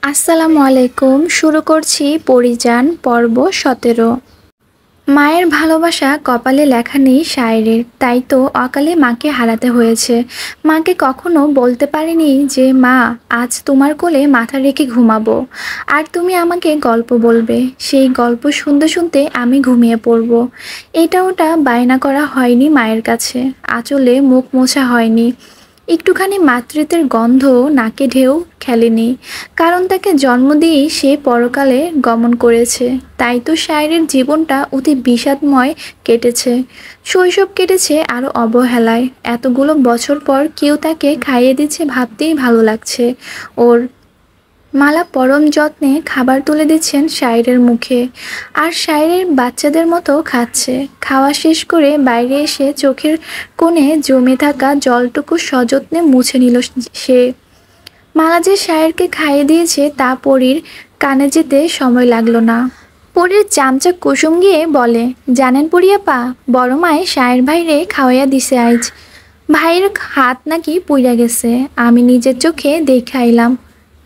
আসসালামু আলাইকুম। শুরু করছি পরিযান পর্ব ১৭। মায়ের ভালোবাসা কপালে লেখা নেই শায়েরের, তাই তো অকালে মাকে হারাতে হয়েছে। মাকে কখনো বলতে পারিনি যে মা, আজ তোমার কোলে মাথা রেখে ঘুমাবো, আর তুমি আমাকে গল্প বলবে। সেই গল্প শুনতে শুনতে আমি ঘুমিয়ে পড়ব। এটা ওটা বায়না করা হয়নি মায়ের কাছে, আঁচলে মুখ মোছা হয়নি, একটুখানি মাতৃত্বের গন্ধ নাকে ঢেউ খেলেনি। কারণ তাকে জন্ম দিয়েই সে পরকালে গমন করেছে। তাই তো শায়েরের জীবনটা অতি বিষাদময় কেটেছে। শৈশব কেটেছে আরও অবহেলায়। এতগুলো বছর পর কেউ তাকে খাইয়ে দিচ্ছে ভাবতেই ভালো লাগছে ওর। মালা পরম যত্নে খাবার তুলে দিচ্ছেন শায়েরের মুখে, আর শায়েরের বাচ্চাদের মতো খাচ্ছে। খাওয়া শেষ করে বাইরে এসে চোখের কোণে জমে থাকা জলটুকু সযত্নে মুছে নিল সে। মালা যে শায়েরকে খাইয়ে দিয়েছে তা পরীর কানে যেতে সময় লাগলো না। পরীর চামচা কুসুম গিয়ে বলে, জানেন পরিয়াপা, বড় মায় শায়ের ভাইরে খাওয়াইয়া দিছে আইজ। ভাইয়ের হাত নাকি পুইরা গেছে, আমি নিজের চোখে দেখে আইলাম।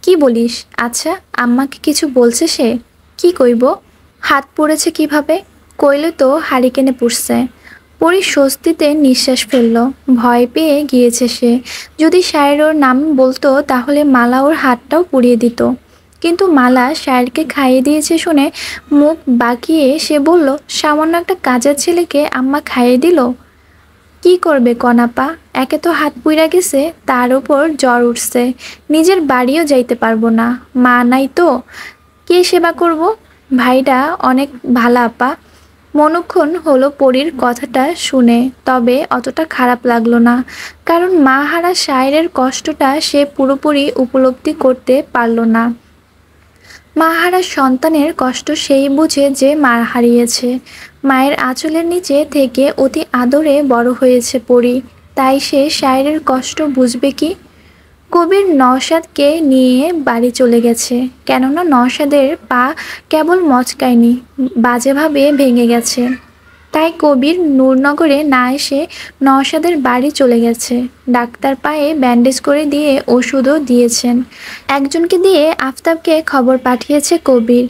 কি বলিস? আচ্ছা, আম্মাকে কিছু বলছে সে? কি কইব? হাত পড়েছে কিভাবে? কইলে তো হারিকেনে পুড়ছে। পরি স্বস্তিতে নিঃশ্বাস ফেলল। ভয় পেয়ে গিয়েছে সে। যদি শায়ের ওর নাম বলতো তাহলে মালা ওর হাতটাও পুড়িয়ে দিত। কিন্তু মালা শায়েরকে খাইয়ে দিয়েছে শুনে মুখ বাঁকিয়ে সে বলল, সামান্য একটা কাজের ছেলেকে আম্মা খাইয়ে দিল। কি করবে কনাপা? একে তো হাত পুইরা গেছে, তার উপর জ্বর উঠছে, নিজের বাড়িও যাইতে পারবো না। মা নাই তো, কে সেবা করব? ভাইটা অনেক ভালা আপা। মনক্ষণ হলো পরীর কথাটা শুনে, তবে অতটা খারাপ লাগলো না। কারণ মা হারা শায়েরের কষ্টটা সে পুরোপুরি উপলব্ধি করতে পারল না। মা হারা সন্তানের কষ্ট সেই বুঝে যে মা হারিয়েছে। মায়ের আঁচলের নিচে থেকে অতি আদরে বড় হয়েছে পরী, তাই সে শায়েরের কষ্ট বুঝবে কি? কবির নওশাদকে নিয়ে বাড়ি চলে গেছে, কেননা নওশাদের পা কেবল মচকায়নি, বাজেভাবে ভেঙে গেছে। তাই কবির নূরনগরে না এসে নওশাদের বাড়ি চলে গেছে। ডাক্তার পায়ে ব্যান্ডেজ করে দিয়ে ওষুধও দিয়েছেন। একজনকে দিয়ে আফতাবকে খবর পাঠিয়েছে কবির।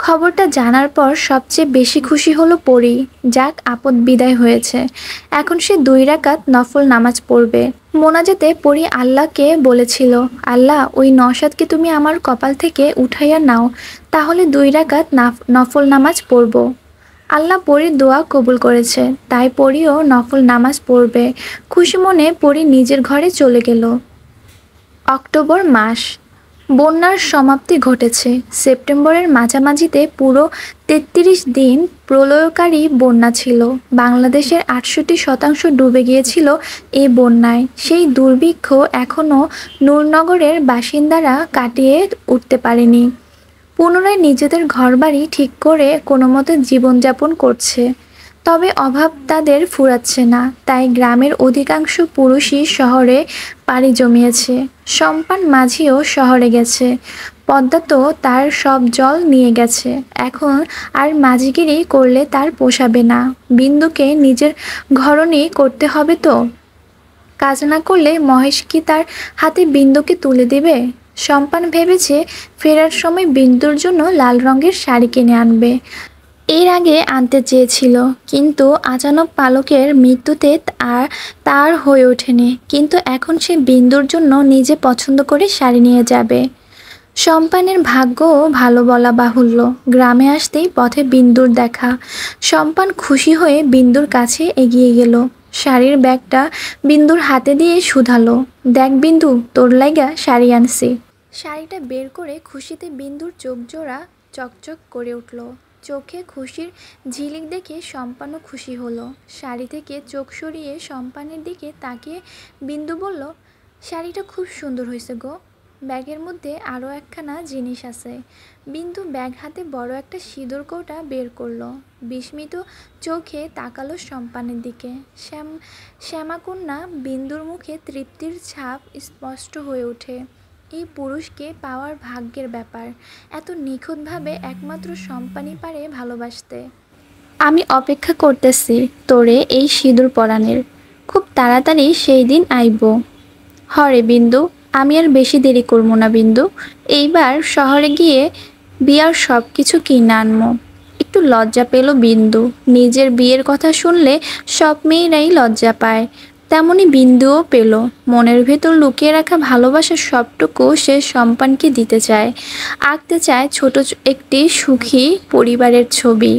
খবরটা জানার পর সবচেয়ে বেশি খুশি হলো পরী। যাক, আপদ বিদায় হয়েছে। এখন সে 2 রাকাত নফল নামাজ পড়বে। মোনাজাতে পরী আল্লাহকে বলেছিল, আল্লাহ, ওই নওশাদকে তুমি আমার কপাল থেকে উঠাইয়া নাও, তাহলে 2 রাকাত নফল নামাজ পড়ব। আল্লাহ পরীর দোয়া কবুল করেছে, তাই পরীও নফল নামাজ পড়বে। খুশি মনে পরী নিজের ঘরে চলে গেল। অক্টোবর মাস। বন্যার সমাপ্তি ঘটেছে। সেপ্টেম্বরের মাঝামাঝিতে পুরো ৩৩ দিন প্রলয়কারী বন্যা ছিল। বাংলাদেশের ৬৮% ডুবে গিয়েছিল এই বন্যায়। সেই দুর্ভিক্ষ এখনও নূরনগরের বাসিন্দারা কাটিয়ে উঠতে পারেনি। পুনরায় নিজেদের ঘরবাড়ি ঠিক করে কোনোমতে জীবনযাপন করছে। তবে অভাব তাদের ফুরাচ্ছে না, তাই গ্রামের অধিকাংশ পুরুষই শহরে পাড়ি জমিয়েছে। সম্পান মাঝিও শহরে গেছে। পদ্মা তো তার সব জল নিয়ে গেছে। এখন আর মাঝিগিরি করলে তার পোষাবে না। বিন্দুকে নিজের ঘরণী করতে হবে তো। কাজ না করলে মহেশ কি তার হাতে বিন্দুকে তুলে দিবে? সম্পান ভেবেছে ফেরার সময় বিন্দুর জন্য লাল রঙের শাড়ি কিনে আনবে। এর আগে আনতে চেয়েছিল, কিন্তু আচানক পালকের মৃত্যুতে তার হয়ে ওঠেনি। কিন্তু এখন সে বিন্দুর জন্য নিজে পছন্দ করে শাড়ি নিয়ে যাবে। সম্পানের ভাগ্যও ভালো বলা বাহুল্য। গ্রামে আসতেই পথে বিন্দুর দেখা। সম্পান খুশি হয়ে বিন্দুর কাছে এগিয়ে গেল। শাড়ির ব্যাগটা বিন্দুর হাতে দিয়ে শুধালো, দেখ বিন্দু, তোর লাইগা শাড়ি আনছি। শাড়িটা বের করে খুশিতে বিন্দুর চোখ জোড়া চকচক করে উঠল। চোখে খুশির ঝিলিক দেখে সম্পানও খুশি হলো। শাড়ি থেকে চোখ সরিয়ে সম্পানের দিকে তাকিয়ে বিন্দু বলল, শাড়িটা খুব সুন্দর হয়েছে গো। ব্যাগের মধ্যে আরও একখানা জিনিস আছে। বিন্দু ব্যাগ হাতে বড় একটা সিঁদুর কৌটা বের করলো। বিস্মিত চোখে তাকালো সম্পানের দিকে। শ্যামাকন্যা বিন্দুর মুখে তৃপ্তির ছাপ স্পষ্ট হয়ে ওঠে। এই পুরুষকে পাওয়ার ভাগ্যের ব্যাপার। এত নিখুঁতভাবে একমাত্র সম্পানই পারে ভালোবাসতে। আমি অপেক্ষা করতেছি তোরে এই সিঁদুর পরানের। খুব তাড়াতাড়ি সেই দিন আইব। হরে বিন্দু, আমি আর বেশি দেরি করবো না বিন্দু। এইবার শহরে গিয়ে বিয়ার সব কিছু কিনে আনবো। একটু লজ্জা পেল বিন্দু। নিজের বিয়ের কথা শুনলে সব মেয়েরাই লজ্জা পায়, তেমনি বিন্দুও পেল। মনের ভেতর লুকিয়ে রাখা ভালোবাসার সবটুকু সে সম্পানকে দিতে চায়। আঁকতে চায় ছোট একটি সুখী পরিবারের ছবি।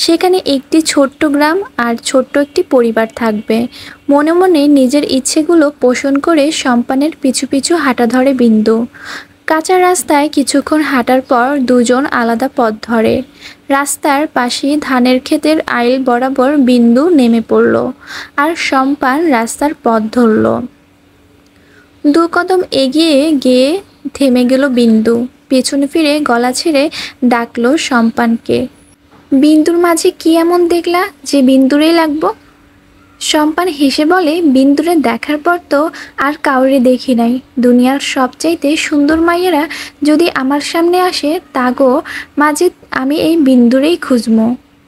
সেখানে একটি ছোট্ট গ্রাম আর ছোট্ট একটি পরিবার থাকবে। মনে মনে নিজের ইচ্ছেগুলো পোষণ করে সম্পানের পিছু পিছু হাঁটা ধরে বিন্দু। কাঁচা রাস্তায় কিছুক্ষণ হাঁটার পর দুজন আলাদা পথ ধরে। রাস্তার পাশে ধানের ক্ষেতের আইল বরাবর বিন্দু নেমে পড়ল, আর সম্পান রাস্তার পথ ধরল। দু কদম এগিয়ে গিয়ে থেমে গেল বিন্দু। পেছনে ফিরে গলা ছেড়ে ডাকলো সম্পানকে। বিন্দুর মাঝে কি এমন দেখলা যে বিন্দুরেই লাগবো? সম্পান হেসে বলে, বিন্দুরে দেখার পর তো আর কাউরে দেখি নাই। দুনিয়ার সবচাইতে সুন্দর মাইয়েরা যদি আমার সামনে আসে, তাগো মাঝে আমি এই বিন্দুরেই খুঁজবো।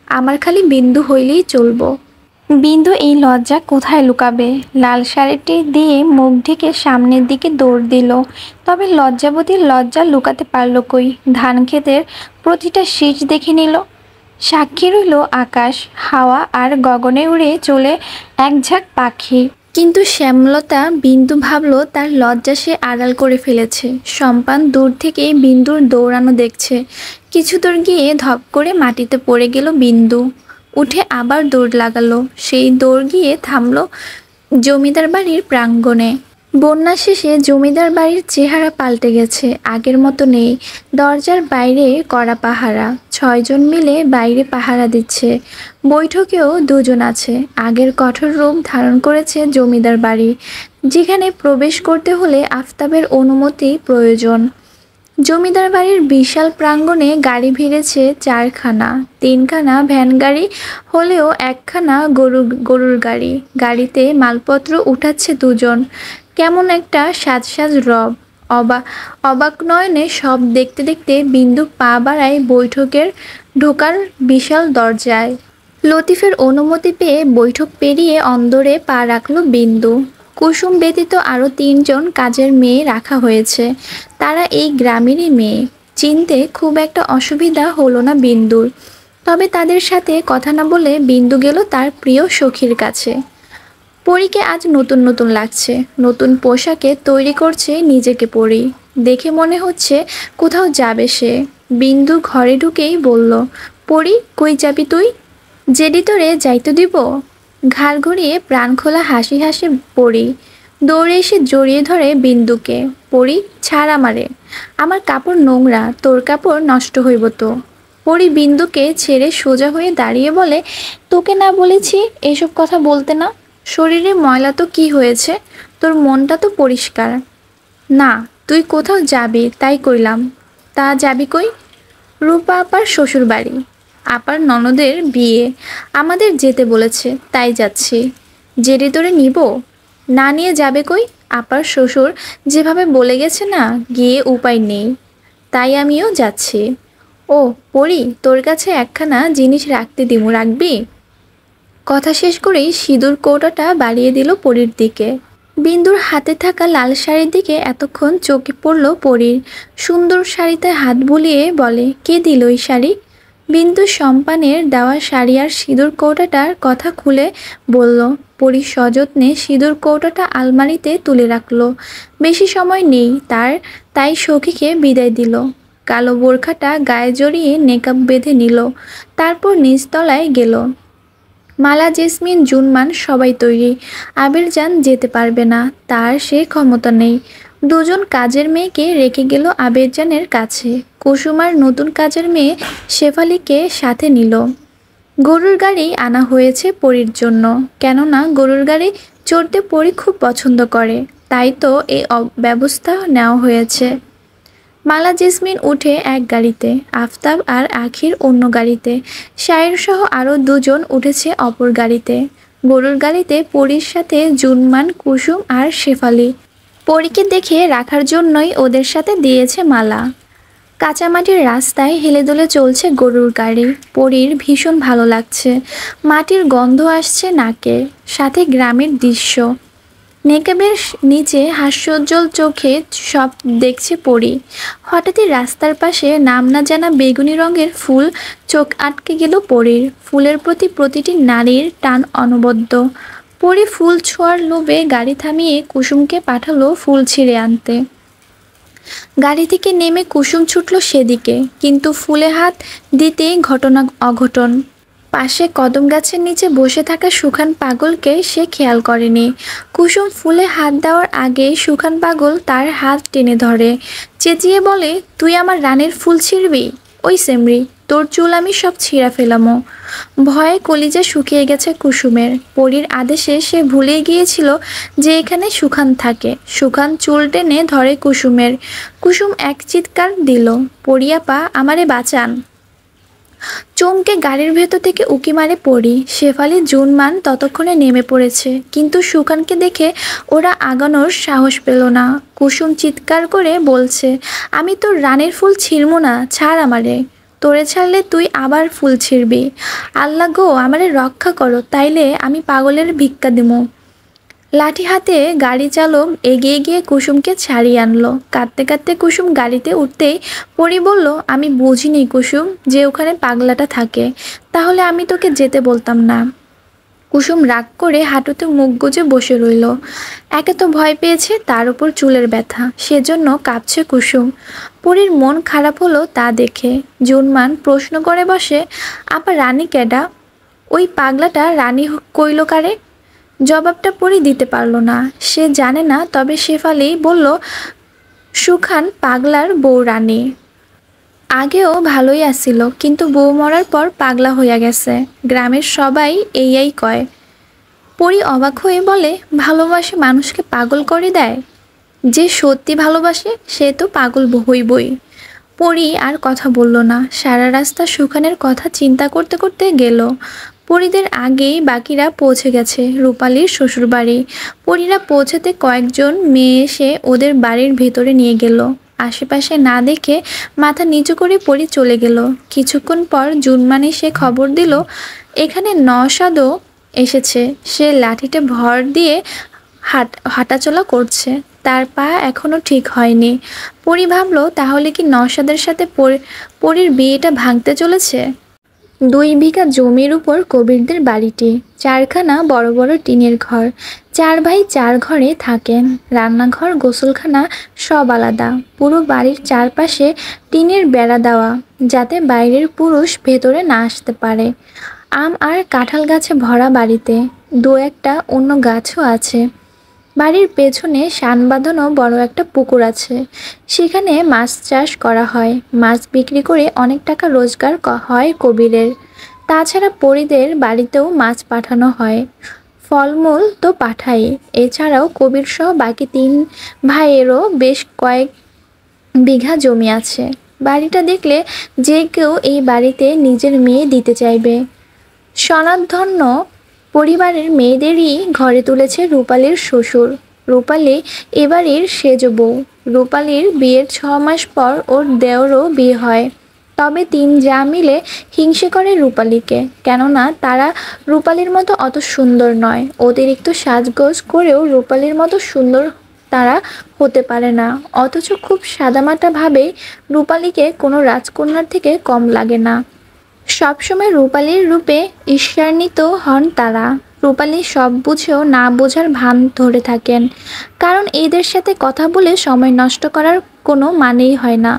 আমার খালি বিন্দু হইলেই চলবো। বিন্দু এই লজ্জা কোথায় লুকাবে? লাল শাড়িটি দিয়ে মুখ ঢেকে সামনের দিকে দৌড় দিল। তবে লজ্জাবতীর লজ্জা লুকাতে পারল কই? ধান ক্ষেতের প্রতিটা শীষ দেখে নিল। সাক্ষী রইল আকাশ, হাওয়া আর গগনে উড়ে চলে এক ঝাঁক পাখি। কিন্তু শ্যামলতা বিন্দু ভাবল তার লজ্জা সে আড়াল করে ফেলেছে। সম্পান দূর থেকে বিন্দুর দৌড়ানো দেখছে। কিছু দূর গিয়ে ধপ করে মাটিতে পড়ে গেল বিন্দু। উঠে আবার দৌড় লাগালো। সেই দৌড় গিয়ে থামলো জমিদার বাড়ির প্রাঙ্গণে। বন্যা শেষে জমিদার বাড়ির চেহারা পাল্টে গেছে, আগের মতো নেই। দরজার বাইরে কড়া পাহারা, 6 জন মিলে বাইরে পাহারা দিচ্ছে। বৈঠকেও 2 জন আছে। আগের কঠোর রূপ ধারণ করেছে জমিদার বাড়ি, যেখানে প্রবেশ করতে হলে আফতাবের অনুমতি প্রয়োজন। জমিদার বাড়ির বিশাল প্রাঙ্গণে গাড়ি ভিড়েছে 4খানা। 3খানা ভ্যান গাড়ি হলেও 1খানা গরুর গাড়ি। গাড়িতে মালপত্র উঠাচ্ছে 2 জন। কেমন একটা সাজ রব। অবাক নয়নে সব দেখতে দেখতে বিন্দু পা বাড়ায় বৈঠকের ঢোকার বিশাল দরজায়। লতিফের অনুমতি পেয়ে বৈঠক পেরিয়ে অন্দরে পা রাখল বিন্দু। কুসুম ব্যতীত আরও 3 জন কাজের মেয়ে রাখা হয়েছে। তারা এই গ্রামেরই মেয়ে। চিনতে খুব একটা অসুবিধা হলো না বিন্দুর। তবে তাদের সাথে কথা না বলে বিন্দু গেল তার প্রিয় সখীর কাছে। পরীকে আজ নতুন নতুন লাগছে। নতুন পোশাকে তৈরি করছে নিজেকে পরী। দেখে মনে হচ্ছে কোথাও যাবে সে। বিন্দু ঘরে ঢুকেই বলল, পরী কই যাবি তুই? জেডি তোরে যাইতে দিব? ঘাড় ঘুরিয়ে প্রাণ খোলা হাসি হাসে পরী। দৌড়ে এসে জড়িয়ে ধরে বিন্দুকে। পরী ছাড় আমারে, আমার কাপড় নোংরা, তোর কাপড় নষ্ট হইব তো। পরী বিন্দুকে ছেড়ে সোজা হয়ে দাঁড়িয়ে বলে, তোকে না বলেছি এসব কথা বলতে না? শরীরে ময়লা তো কি হয়েছে, তোর মনটা তো পরিষ্কার। না, তুই কোথাও যাবি তাই কইলাম। তা যাবি কই? রূপা আপার শ্বশুর বাড়ি। আপার ননদের বিয়ে, আমাদের যেতে বলেছে তাই যাচ্ছি। জেরে তোরে নিব? না নিয়ে যাবে কই? আপার শ্বশুর যেভাবে বলে গেছে না, গিয়ে উপায় নেই, তাই আমিও যাচ্ছি। ও পরী, তোর কাছে 1খানা জিনিস রাখতে দিমু, রাখবি? কথা শেষ করেই সিঁদুর কৌটাটা বাড়িয়ে দিল পরীর দিকে। বিন্দুর হাতে থাকা লাল শাড়ির দিকে এতক্ষণ চোখে পড়ল পরীর। সুন্দর শাড়িতে হাত বুলিয়ে বলে, কে দিল এই শাড়ি? বিন্দু সম্পানের দেওয়া শাড়ি আর সিঁদুর কৌটাটার কথা খুলে বলল। পরী সযত্নে সিঁদুর কৌটাটা আলমারিতে তুলে রাখল। বেশি সময় নেই তার, তাই সখীকে বিদায় দিল। কালো বোরখাটা গায়ে জড়িয়ে নেকাব বেঁধে নিল। তারপর নিচতলায় গেল। মালা, জেসমিন, জুনমান সবাই তৈরি। আবিরজান যেতে পারবে না, তার সে ক্ষমতা নেই। 2 জন কাজের মেয়েকে রেখে গেল আবিরজানের কাছে। কুসুমার নতুন কাজের মেয়ে শেফালিকে সাথে নিল। গরুর গাড়ি আনা হয়েছে পরীর জন্য, কেননা গরুর গাড়ি চড়তে পরী খুব পছন্দ করে, তাই তো এই ব্যবস্থা নেওয়া হয়েছে। মালা, জেসমিন উঠে এক গাড়িতে, আফতাব আর আখির অন্য গাড়িতে, শায়ের সহ আরও 2 জন উঠেছে অপর গাড়িতে। গরুর গাড়িতে পরীর সাথে জুনমান, কুসুম আর শেফালি। পরীকে দেখে রাখার জন্যই ওদের সাথে দিয়েছে মালা। কাঁচামাটির রাস্তায় হেলে দুলে চলছে গরুর গাড়ি। পরীর ভীষণ ভালো লাগছে। মাটির গন্ধ আসছে নাকে, সাথে গ্রামের দৃশ্য। নেকাবের নিচে হাস্যোজ্জ্বল চোখে সব দেখছে পরী। হঠাৎই রাস্তার পাশে নাম না জানা বেগুনি রঙের ফুল চোখ আটকে গেল পরীর। ফুলের প্রতি প্রতিটি নারীর টান অনবদ্য। পরী ফুল ছোঁয়ার লোভে গাড়ি থামিয়ে কুসুমকে পাঠালো ফুল ছিঁড়ে আনতে। গাড়ি থেকে নেমে কুসুম ছুটল সেদিকে, কিন্তু ফুলে হাত দিতেই ঘটনা অঘটন। পাশে কদম গাছের নিচে বসে থাকা সুখান পাগলকে সে খেয়াল করেনি। কুসুম ফুলে হাত দেওয়ার আগেই সুখান পাগল তার হাত টেনে ধরে, চেঁচিয়ে বলে, তুই আমার রানের ফুল ছিঁড়বি? ওই সেমরি, তোর চুল আমি সব ছিঁড়া ফেলামো। ভয়ে কলিজা শুকিয়ে গেছে কুসুমের। পরীর আদেশে সে ভুলে গিয়েছিল যে এখানে সুখান থাকে। সুখান চুল টেনে ধরে কুসুমের। কুসুম এক চিৎকার দিল, পরিয়াপা, আমারে বাঁচান। চমকে গাড়ির ভেতর থেকে উকি মারে পড়ি। শেফালি জুনমান ততক্ষণে নেমে পড়েছে, কিন্তু সুখানকে দেখে ওরা আগানোর সাহস পেল না। কুসুম চিৎকার করে বলছে, আমি তোর রানের ফুল ছিঁড়ব না, ছাড় আমারে। তোরে ছাড়লে তুই আবার ফুল ছিঁড়বি। আল্লাহ গো, আমারে রক্ষা করো, তাইলে আমি পাগলের ভিক্ষা দিমু। লাঠি হাতে গাড়ি চালক এগিয়ে গিয়ে কুসুমকে ছাড়িয়ে আনলো। কাঁদতে কাঁদতে কুসুম গাড়িতে উঠতেই পরি বলল, আমি বুঝিনি কুসুম যে ওখানে পাগলাটা থাকে, তাহলে আমি তোকে যেতে বলতাম না। কুসুম রাগ করে হাঁটুতে মুখ গুজে বসে রইল। একে তো ভয় পেয়েছে, তার উপর চুলের ব্যথা, সেজন্য কাঁপছে কুসুম। পরীর মন খারাপ হলো তা দেখে। জুনমান প্রশ্ন করে বসে, আপা রানী কেডা? ওই পাগলাটা রানী কইল কারে? জবাবটা পরী দিতে পারল না। সে জানে না, তবে শেফালি বলল, সুখান পাগলার বউ রানী। আগেও ভালোই আসছিল, কিন্তু বউ মরার পর পাগলা হইয়া গেছে। গ্রামের সবাই এই কয়। পরী অবাক হয়ে বলে, ভালোবাসে মানুষকে পাগল করে দেয়? যে সত্যি ভালোবাসে সে তো পাগল হইবই। পরী আর কথা বলল না। সারা রাস্তা সুখানের কথা চিন্তা করতে করতে গেল। পরীদের আগেই বাকিরা পৌঁছে গেছে রূপালীর শ্বশুরবাড়ি। পরীরা পৌঁছাতে কয়েকজন মেয়ে এসে ওদের বাড়ির ভেতরে নিয়ে গেল। আশেপাশে না দেখে মাথা নিচু করে পরী চলে গেল। কিছুক্ষণ পর জুনমান এসে খবর দিল, এখানে নওশাদও এসেছে। সে লাঠিতে ভর দিয়ে হাঁটাচলা করছে, তার পা এখনো ঠিক হয়নি। পরী ভাবল, তাহলে কি নওশাদের সাথে পরীর বিয়েটা ভাঙতে চলেছে? 2 বিঘা জমির উপর কবিরদের বাড়িটি। 4খানা বড় বড় টিনের ঘর। 4 ভাই 4 ঘরে থাকেন। রান্নাঘর, গোসলখানা সব আলাদা। পুরো বাড়ির চারপাশে টিনের বেড়া দেওয়া, যাতে বাইরের পুরুষ ভেতরে না আসতে পারে। আম আর কাঁঠাল গাছে ভরা বাড়িতে। 2-একটা অন্য গাছও আছে। বাড়ির পেছনে শান বাঁধানো বড় একটা পুকুর আছে। সেখানে মাছ চাষ করা হয়। মাছ বিক্রি করে অনেক টাকা রোজগার হয় কবিরের। তাছাড়া পরীদের বাড়িতেও মাছ পাঠানো হয়। ফলমূল তো পাঠাই। এছাড়াও কবির সহ বাকি 3 ভাইয়েরও বেশ কয়েক বিঘা জমি আছে। বাড়িটা দেখলে যে কেউ এই বাড়িতে নিজের মেয়ে দিতে চাইবে। স্বনামধন্য পরিবারের মেয়েদেরই ঘরে তুলেছে রূপালীর শ্বশুর। রূপালী এবাড়ির সেজ বউ। রূপালীর বিয়ের 6 মাস পর ওর দেওরও বিয়ে হয়। তবে 3 যা মিলে হিংসে করে রূপালীকে, কেননা তারা রূপালীর মতো অত সুন্দর নয়। অতিরিক্ত সাজগোজ করেও রূপালীর মতো সুন্দর তারা হতে পারে না। অথচ খুব সাদামাটাভাবেই রূপালীকে কোনো রাজকন্যার থেকে কম লাগে না। সবসময় রূপালীর রূপে ঈর্ষান্বিত হন তারা। রূপালী সব বুঝেও না বোঝার ভান ধরে থাকেন, কারণ এদের সাথে কথা বলে সময় নষ্ট করার কোনো মানেই হয় না।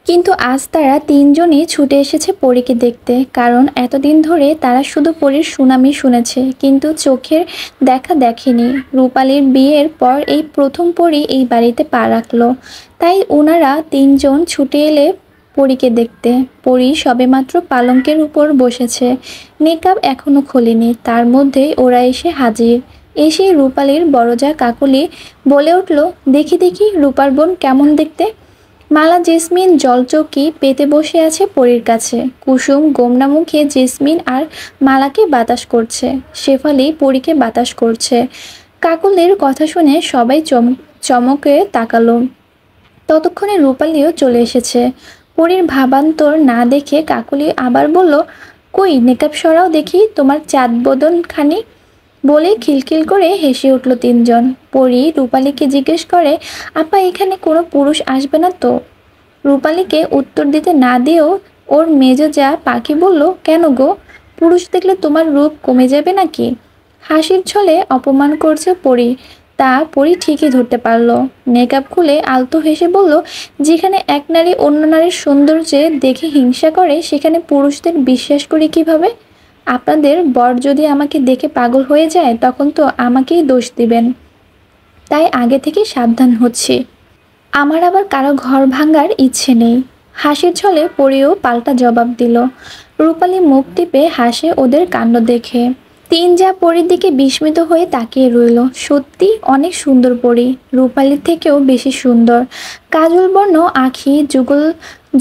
কিন্তু আজ তারা 3 জনই ছুটে এসেছে পরীকে দেখতে, কারণ এতদিন ধরে তারা শুধু পরীর সুনামই শুনেছে, কিন্তু চোখের দেখা দেখেনি। রূপালীর বিয়ের পর এই প্রথম পরী এই বাড়িতে পা রাখলো, তাই ওনারা 3 জন ছুটে এলে পরীকে দেখতে। পরী সবেমাত্র পালঙ্কের উপর বসেছে, নেকাব এখনো খোলেনি, তার মধ্যেই ওরা এসে হাজির। এসে রূপালীর বড়জা কাকলি বলে উঠল, দেখি দেখি রূপার বোন কেমন দেখতে। মালা জেসমিন জলচৌকি পেতে বসে আছে পরীর কাছে। কুসুম গোমরা মুখে জেসমিন আর মালাকে বাতাস করছে। শেফালি পরীকে বাতাস করছে। কাকলির কথা শুনে সবাই চমকে তাকালো। ততক্ষণে রূপালীও চলে এসেছে। পরীর ভাবান্তর না দেখে কাকলি আবার বলল, কই নেকাব সরাও দেখি তোমার চাঁদ বদনখানি। বলে খিলখিল করে হেসে উঠল তিনজন। পরি রূপালীকে জিজ্ঞেস করে, আপা এখানে কোনো পুরুষ আসবে না তো? রূপালীকে উত্তর দিতে না দিয়েও ওর মেজো যা পাখি বলল, কেন গো, পুরুষ দেখলে তোমার রূপ কমে যাবে নাকি? হাসির ছলে অপমান করছে পরি, তা পরি ঠিকই ধরতে পারল। মেকআপ খুলে আলতো হেসে বলল, যেখানে এক নারী অন্য নারীর সৌন্দর্যে দেখে হিংসা করে সেখানে পুরুষদের বিশ্বাস করি কিভাবে? আপনাদের বর যদি আমাকে দেখে পাগল হয়ে যায় তখন তো আমাকেই দোষ দিবেন, তাই আগে থেকে সাবধান হচ্ছি। আমার আবার কারো ঘর ভাঙার ইচ্ছে নেই। হাসির ছলে পরিও পাল্টা জবাব দিল। রূপালী মুখ টিপে হাসে ওদের কাণ্ড দেখে। তিন যা পরীর দিকে বিস্মিত হয়ে তাকিয়ে রইল। সত্যি অনেক সুন্দর পরী, রূপালীর থেকেও বেশি সুন্দর। কাজল বর্ণ আঁখি যুগল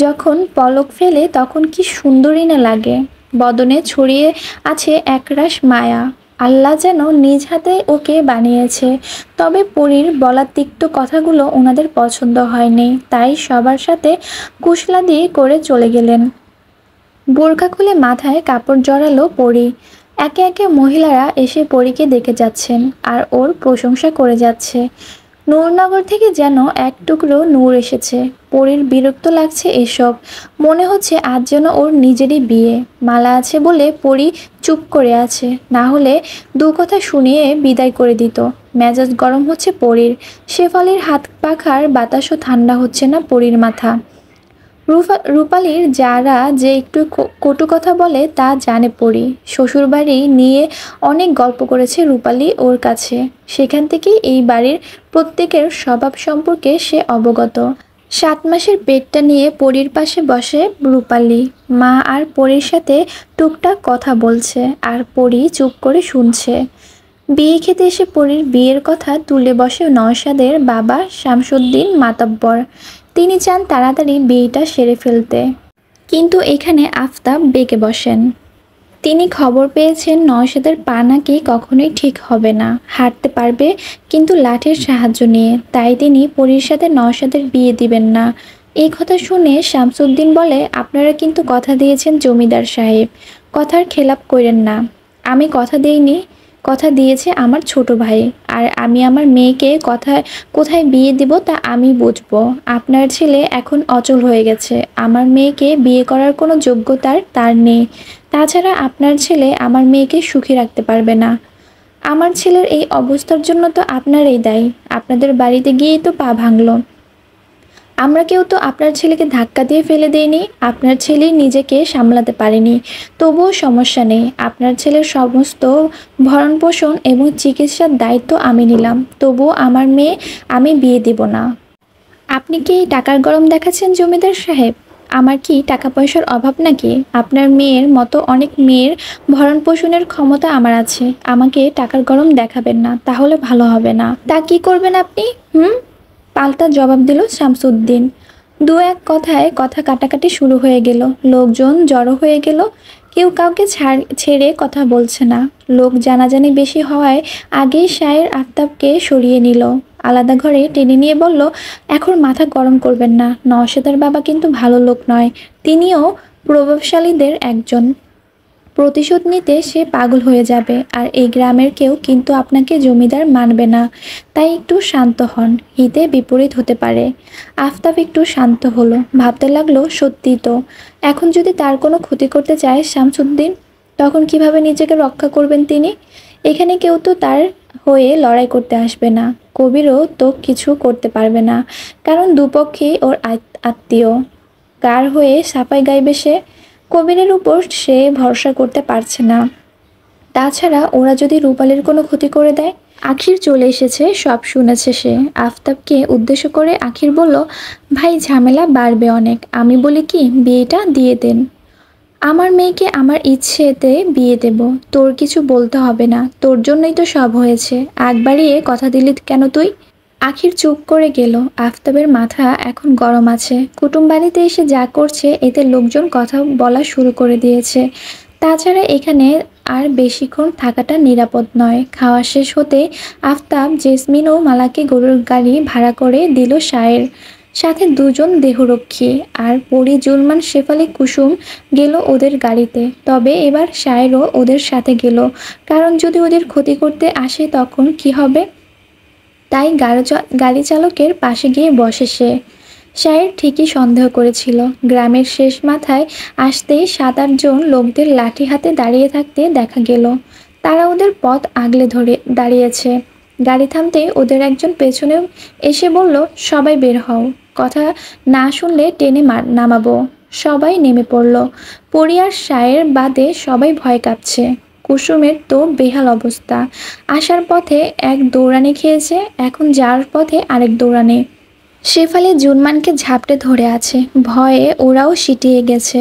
যখন পলক ফেলে তখন কি সুন্দরই না লাগে। বদনে ছড়িয়ে আছে একরাশ মায়া। আল্লাহ যেন নিজ হাতে ওকে বানিয়েছে। তবে পরীর বলা তিক্ত কথাগুলো ওনাদের পছন্দ হয়নি, তাই সবার সাথে কুশলাদি করে চলে গেলেন। বোরকা খুলে মাথায় কাপড় জড়ালো পরী। একে একে মহিলারা এসে পরীকে দেখে যাচ্ছেন আর ওর প্রশংসা করে যাচ্ছে। নূরনগর থেকে যেন এক টুকরো নূর এসেছে। পরীর বিরক্ত লাগছে এসব, মনে হচ্ছে আজ যেন ওর নিজেরই বিয়ে। মালা আছে বলে পরী চুপ করে আছে, না হলে দু কথা শুনিয়ে বিদায় করে দিত। মেজাজ গরম হচ্ছে পরীর, শেফালির হাত পাখার বাতাসও ঠান্ডা হচ্ছে না পরীর মাথা। রূপালীর যারা যে একটু কটু কথা বলে তা জানে পরী। শ্বশুরবাড়ি নিয়ে অনেক গল্প করেছে রূপালী ওর কাছে, সেখান থেকেই এই বাড়ির প্রত্যেকের স্বভাব সম্পর্কে সে অবগত। 7 মাসের পেটটা নিয়ে পরীর পাশে বসে রূপালী। মা আর পরীর সাথে টুকটাক কথা বলছে আর পরী চুপ করে শুনছে। বিয়ে খেতে এসে পরীর বিয়ের কথা তুলে বসে নওশাদের বাবা শামসুদ্দিন মাতব্বর। তিনি চান তাড়াতাড়ি বিয়েটা সেরে ফেলতে, কিন্তু এখানে আফতাব বেঁকে বসেন। তিনি খবর পেয়েছেন নওশাদের পা নাকি কখনোই ঠিক হবে না, হাঁটতে পারবে কিন্তু লাঠির সাহায্য নিয়ে, তাই তিনি পরীর সাথে নওশাদের বিয়ে দিবেন না। এই কথা শুনে শামসুদ্দিন বলে, আপনারা কিন্তু কথা দিয়েছেন জমিদার সাহেব, কথার খেলাপ করেন না। আমি কথা দেইনি, কথা দিয়েছে আমার ছোট ভাই, আর আমি আমার মেয়েকে কোথায় বিয়ে দিব তা আমি বুঝবো। আপনার ছেলে এখন অচল হয়ে গেছে, আমার মেয়েকে বিয়ে করার কোনো যোগ্যতার তার নেই। তাছাড়া আপনার ছেলে আমার মেয়েকে সুখী রাখতে পারবে না। আমার ছেলের এই অবস্থার জন্য তো আপনারাই দায়ী, আপনাদের বাড়িতে গিয়েই তো পা ভাঙল। আমরা কেউ তো আপনার ছেলেকে ধাক্কা দিয়ে ফেলে দেয়নি, আপনার ছেলেই নিজেকে সামলাতে পারেনি। তবুও সমস্যা নেই, আপনার ছেলের সমস্ত ভরণ পোষণ এবং চিকিৎসার দায়িত্ব আমি নিলাম, তবুও আমার মেয়ে আমি বিয়ে দিব না। আপনি কি এই টাকার গরম দেখাচ্ছেন জমিদার সাহেব? আমার কি টাকা পয়সার অভাব নাকি? আপনার মেয়ের মতো অনেক মেয়ের ভরণ পোষণের ক্ষমতা আমার আছে, আমাকে টাকার গরম দেখাবেন না, তাহলে ভালো হবে না। তা কি করবেন আপনি? পাল্টা জবাব দিল শামসুদ্দিন। দু এক কথায় কথা কাটাকাটি শুরু হয়ে গেল, লোকজন জড়ো হয়ে গেল, কেউ কাউকে ছেড়ে কথা বলছে না। লোক জানাজানি বেশি হওয়ায় আগেই শায়ের আফতাবকে সরিয়ে নিল, আলাদা ঘরে টেনে নিয়ে বলল, এখন মাথা গরম করবেন না, নওশাদের বাবা কিন্তু ভালো লোক নয়, তিনিও প্রভাবশালীদের একজন। প্রতিশোধ নিতে সে পাগল হয়ে যাবে, আর এই গ্রামের কেউ কিন্তু আপনাকে জমিদার মানবে না, তাই একটু শান্ত হন, হিতে বিপরীত হতে পারে। আফতাব একটু শান্ত হলো, ভাবতে লাগলো সত্যি তো, এখন যদি তার কোনো ক্ষতি করতে চায় শামসুদ্দিন, তখন কিভাবে নিজেকে রক্ষা করবেন তিনি? এখানে কেউ তো তার হয়ে লড়াই করতে আসবে না, কবিরও তো কিছু করতে পারবে না, কারণ দুপক্ষেই ওর আত্মীয়। কার হয়ে সাফাই গাইবে সে? কবিরের উপর সে ভরসা করতে পারছে না। তাছাড়া ওরা যদি রূপালীর কোনো ক্ষতি করে দেয়। আখির চলে এসেছে, সব শুনেছে সে। আফতাবকে উদ্দেশ্য করে আখির বলল, ভাই ঝামেলা বাড়বে অনেক, আমি বলি কি বিয়েটা দিয়ে দেন, আমার মেয়েকে আমার ইচ্ছেতে বিয়ে দেব, তোর কিছু বলতে হবে না, তোর জন্যই তো সব হয়েছে, আগ বাড়িয়ে কথা দিলি কেন তুই? আখির চুপ করে গেল। আফতাবের মাথা এখন গরম আছে, কুটুম বাড়িতে এসে যা করছে এতে লোকজন কথা বলা শুরু করে দিয়েছে। তাছাড়া এখানে আর বেশিক্ষণ থাকাটা নিরাপদ নয়। খাওয়া শেষ হতে আফতাব, জেসমিন ও মালাকে গরুর গাড়ি ভাড়া করে দিল শায়ের। সাথে দুজন দেহরক্ষী। আর পরি, জুলমান, শেফালি, কুসুম গেল ওদের গাড়িতে। তবে এবার সায়েরও ওদের সাথে গেল, কারণ যদি ওদের ক্ষতি করতে আসে তখন কি হবে। তাই গাড়ি চালকের পাশে গিয়ে বসে সে। সায়ের ঠিকই সন্দেহ করেছিল। গ্রামের শেষ মাথায় আসতেই 7-8 জন লোকদের লাঠি হাতে দাঁড়িয়ে থাকতে দেখা গেল। তারা ওদের পথ আগলে ধরে দাঁড়িয়েছে। গাড়ি থামতেই ওদের একজন পেছনে এসে বলল, সবাই বের হও, কথা না শুনলে টেনে নামাবো। সবাই নেমে পড়ল। পরি আর সায়ের বাদে সবাই ভয় কাঁপছে। কুসুমের তো বেহাল অবস্থা। আসার পথে এক দৌড়ানি খেয়েছে, এখন যাওয়ার পথে আরেক দৌড়ানি। শেফালি জুনমানকে ঝাপটে ধরে আছে। ভয়ে ওরাও সিটিয়ে গেছে।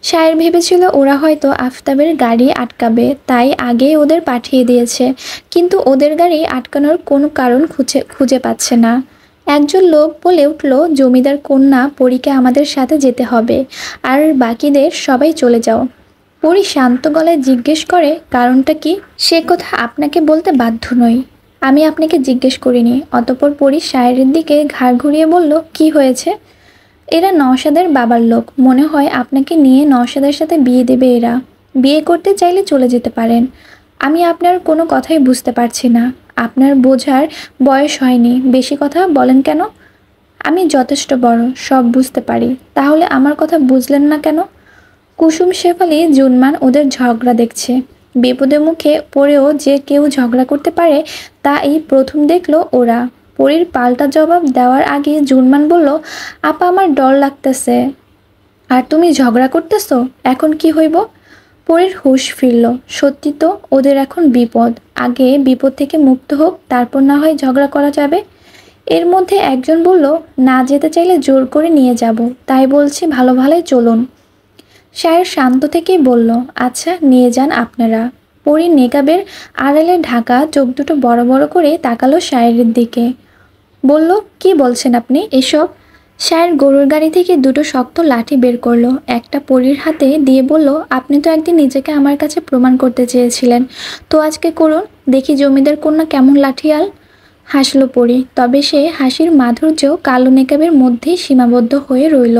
সায়ের ভেবেছিল ওরা হয়তো আফতাবের গাড়ি আটকাবে, তাই আগেই ওদের পাঠিয়ে দিয়েছে। কিন্তু ওদের গাড়ি আটকানোর কোনো কারণ খুঁজে পাচ্ছে না। একজন লোক বলে উঠল, জমিদার কন্যা পরীকে আমাদের সাথে যেতে হবে, আর বাকিদের সবাই চলে যাও। পরি শান্ত গলায় জিজ্ঞেস করে, কারণটা কি? সে কথা আপনাকে বলতে বাধ্য নই। আমি আপনাকে জিজ্ঞেস করিনি। অতঃপর পরি সায়েরের দিকে ঘাড় ঘুরিয়ে বলল, কি হয়েছে? এরা নওশাদের বাবার লোক। মনে হয় আপনাকে নিয়ে নওশাদের সাথে বিয়ে দেবে এরা। বিয়ে করতে চাইলে চলে যেতে পারেন। আমি আপনার কোনো কথাই বুঝতে পারছি না। আপনার বোঝার বয়স হয়নি, বেশি কথা বলেন কেন? আমি যথেষ্ট বড়, সব বুঝতে পারি। তাহলে আমার কথা বুঝলেন না কেন? কুসুম, শেফালি, জুনমান ওদের ঝগড়া দেখছে। বিপদের মুখে পড়েও যে কেউ ঝগড়া করতে পারে তা এই প্রথম দেখলো ওরা। পরীর পাল্টা জবাব দেওয়ার আগে জুনমান বলল, আপা, আমার ডর লাগতেছে। আর তুমি ঝগড়া করতেছো? এখন কি হইব? পরীর হুঁশ ফিরল। সত্যি তো, ওদের এখন বিপদ। আগে বিপদ থেকে মুক্ত হোক, তারপর না হয় ঝগড়া করা যাবে। এর মধ্যে একজন বলল, না যেতে চাইলে জোর করে নিয়ে যাব, তাই বলছি ভালো ভালোই চলুন। সায়ের শান্ত থেকেই বলল, আচ্ছা নিয়ে যান আপনারা। পরি নেকাবের আড়ালে ঢাকা চোখ দুটো বড় বড় করে তাকালো সায়েরের দিকে। বলল, কি বলছেন আপনি এসব? সায়ের গরুর গাড়ি থেকে দুটো শক্ত লাঠি বের করলো, একটা পরির হাতে দিয়ে বলল, আপনি তো একদিন নিজেকে আমার কাছে প্রমাণ করতে চেয়েছিলেন, তো আজকে করুন, দেখি জমিদার কন্যা কেমন লাঠিয়াল। হাসল পরি, তবে সে হাসির মাধুর্য কালো নেকাবের মধ্যেই সীমাবদ্ধ হয়ে রইল।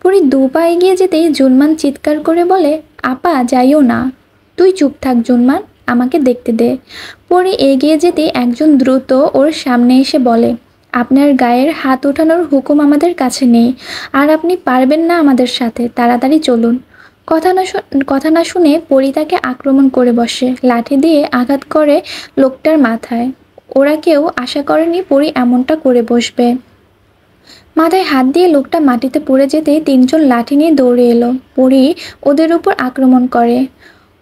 পরি 2 পা এগিয়ে যেতেই জুনমান চিৎকার করে বলে, আপা যাইও না। তুই চুপ থাক জুনমান, আমাকে দেখতে দে। পরি এগিয়ে যেতে একজন দ্রুত ওর সামনে এসে বলে, আপনার গায়ের হাত ওঠানোর হুকুম আমাদের কাছে নেই, আর আপনি পারবেন না আমাদের সাথে, তাড়াতাড়ি চলুন। কথা না শুনে পরি তাকে আক্রমণ করে বসে, লাঠি দিয়ে আঘাত করে লোকটার মাথায়। ওরা কেউ আশা করেনি পরি এমনটা করে বসবে। মাথায় হাত দিয়ে লোকটা মাটিতে পড়ে যেতেই 3 জন লাঠি নিয়ে দৌড়ে এলো। পরি ওদের উপর আক্রমণ করে।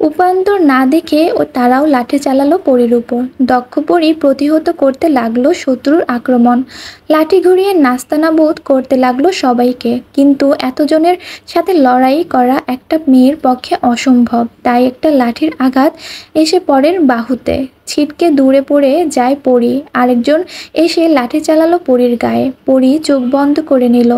উপান্তর না দেখে তারাও লাঠি চালালো পরির উপর। দক্ষ পরি প্রতিহত করতে লাগলো শত্রুর আক্রমণ। লাঠি ঘুরিয়ে নাস্তানাবুদ করতে লাগলো সবাইকে। কিন্তু এতজনের সাথে লড়াই করা একটা মেয়ের পক্ষে অসম্ভব। তাই একটা লাঠির আঘাত এসে পরের বাহুতে, ছিটকে দূরে পড়ে যায় পরি। আরেকজন এসে লাঠি চালালো পরির গায়ে। পরি চোখ বন্ধ করে নিল,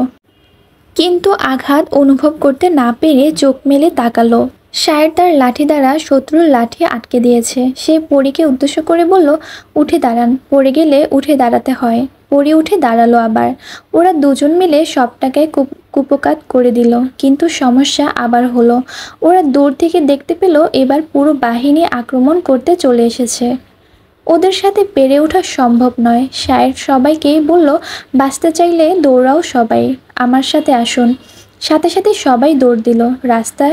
কিন্তু আঘাত অনুভব করতে না পেরে চোখ মেলে তাকালো। সায়ের তার লাঠি দ্বারা শত্রুর লাঠি আটকে দিয়েছে। সে পরীকে উদ্দেশ্য করে বলল, উঠে দাঁড়ান, পড়ে গেলে উঠে দাঁড়াতে হয়। পরি উঠে দাঁড়ালো আবার। ওরা দুজন মিলে সবটাকে কুপকাত করে দিল। কিন্তু সমস্যা আবার হলো। ওরা দূর থেকে দেখতে পেল এবার পুরো বাহিনী আক্রমণ করতে চলে এসেছে। ওদের সাথে পেরে ওঠা সম্ভব নয়। সায়ের সবাইকেই বলল, বাঁচতে চাইলে দৌড়াও সবাই, আমার সাথে আসুন। সাথে সাথে সবাই দৌড় দিল। রাস্তা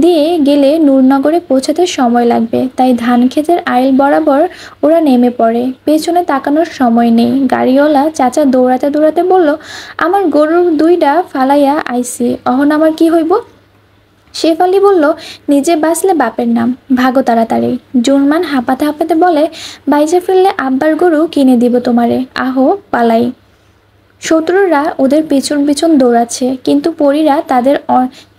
দিয়ে গেলে নূরনগরে পৌঁছাতে সময় লাগবে, তাই ধানক্ষেতের আইল বরাবর ওরা নেমে পড়ে। পেছনে তাকানোর সময় নেই। গাড়িওয়ালা চাচা দৌড়াতে দৌড়াতে বলল, আমার গরুর 2টা ফালাইয়া আইসি, অহন আমার কি হইব? শেফালি বলল, নিজে বাঁচলে বাপের নাম, ভাগো তাড়াতাড়ি। জুনমান হাঁপাতে হাঁপাতে বলে, বাইজে ফেললে আব্বার গরু কিনে দিব তোমারে, আহো পালাই। শত্রুরা ওদের পিছন পিছন দৌড়াচ্ছে, কিন্তু পরীরা তাদের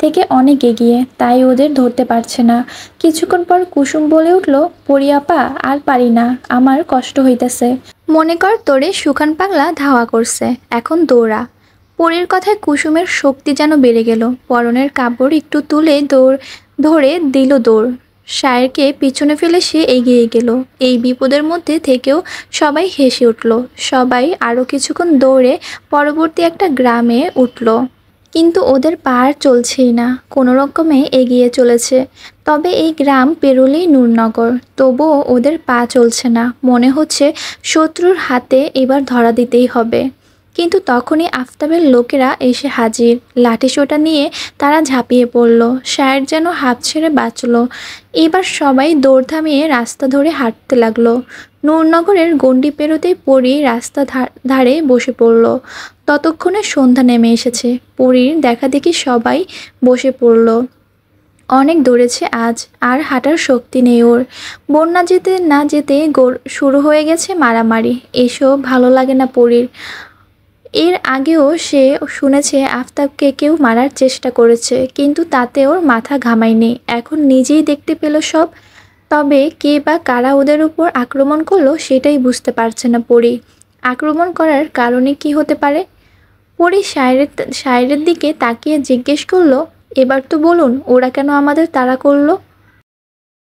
থেকে অনেক এগিয়ে, তাই ওদের ধরতে পারছে না। কিছুক্ষণ পর কুসুম বলে উঠল, পরি আপা, আর পারি না, আমার কষ্ট হইতেছে। মনে কর তোরে সুখান পাগলা ধাওয়া করছে, এখন দৌড়া। পরীর কথায় কুসুমের শক্তি যেন বেড়ে গেল। পরনের কাপড় একটু তুলে ধরে দিল দৌড়। সায়েরকে পিছনে ফেলে সে এগিয়ে গেল। এই বিপদের মধ্যে থেকেও সবাই হেসে উঠল। সবাই আরও কিছুক্ষণ দৌড়ে পরবর্তী একটা গ্রামে উঠল। কিন্তু ওদের পা আর চলছেই না, কোনো রকমে এগিয়ে চলেছে। তবে এই গ্রাম পেরোলেই নূরনগর, তবুও ওদের পা চলছে না। মনে হচ্ছে শত্রুর হাতে এবার ধরা দিতেই হবে। কিন্তু তখনই আফতাবের লোকেরা এসে হাজির। লাঠিসোঁটা নিয়ে তারা ঝাঁপিয়ে পড়ল। সায়ের যেন হাঁপ ছেড়ে বাঁচল। এবার সবাই দৌড় থামিয়ে রাস্তা ধরে হাঁটতে লাগলো। নূরনগরের গণ্ডি পেরোতেই পরী রাস্তা ধারে বসে পড়ল। ততক্ষণে সন্ধ্যা নেমে এসেছে। পরীর দেখাদেখি সবাই বসে পড়ল। অনেক দৌড়েছে আজ, আর হাঁটার শক্তি নেই ওর। বন্যা যেতে না যেতে শুরু হয়ে গেছে মারামারি। এসব ভালো লাগে না পরীর। এর আগেও সে শুনেছে আফতাবকে কেউ মারার চেষ্টা করেছে, কিন্তু তাতে ওর মাথা ঘামায়নি। এখন নিজেই দেখতে পেল সব। তবে কে বা কারা ওদের উপর আক্রমণ করলো সেটাই বুঝতে পারছে না পরী। আক্রমণ করার কারণে কি হতে পারে? পরী সায়েরের দিকে তাকিয়ে জিজ্ঞেস করলো, এবার তো বলুন, ওরা কেন আমাদের তাড়া করলো?